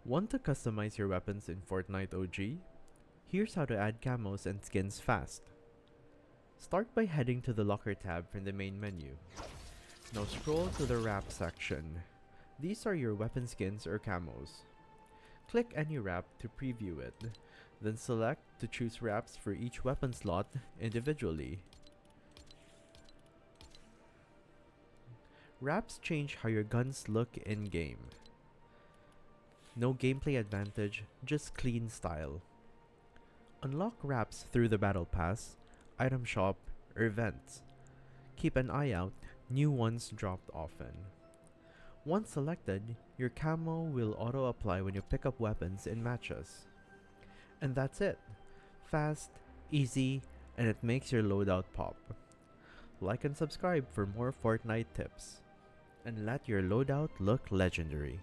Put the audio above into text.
Want to customize your weapons in Fortnite OG? Here's how to add camos and skins fast. Start by heading to the locker tab from the main menu. Now scroll to the wrap section. These are your weapon skins or camos. Click any wrap to preview it, then select to choose wraps for each weapon slot individually. Wraps change how your guns look in-game. No gameplay advantage, just clean style. Unlock wraps through the battle pass, item shop, or events. Keep an eye out, new ones dropped often. Once selected, your camo will auto-apply when you pick up weapons in matches. And that's it. Fast, easy, and it makes your loadout pop. Like and subscribe for more Fortnite tips. And let your loadout look legendary.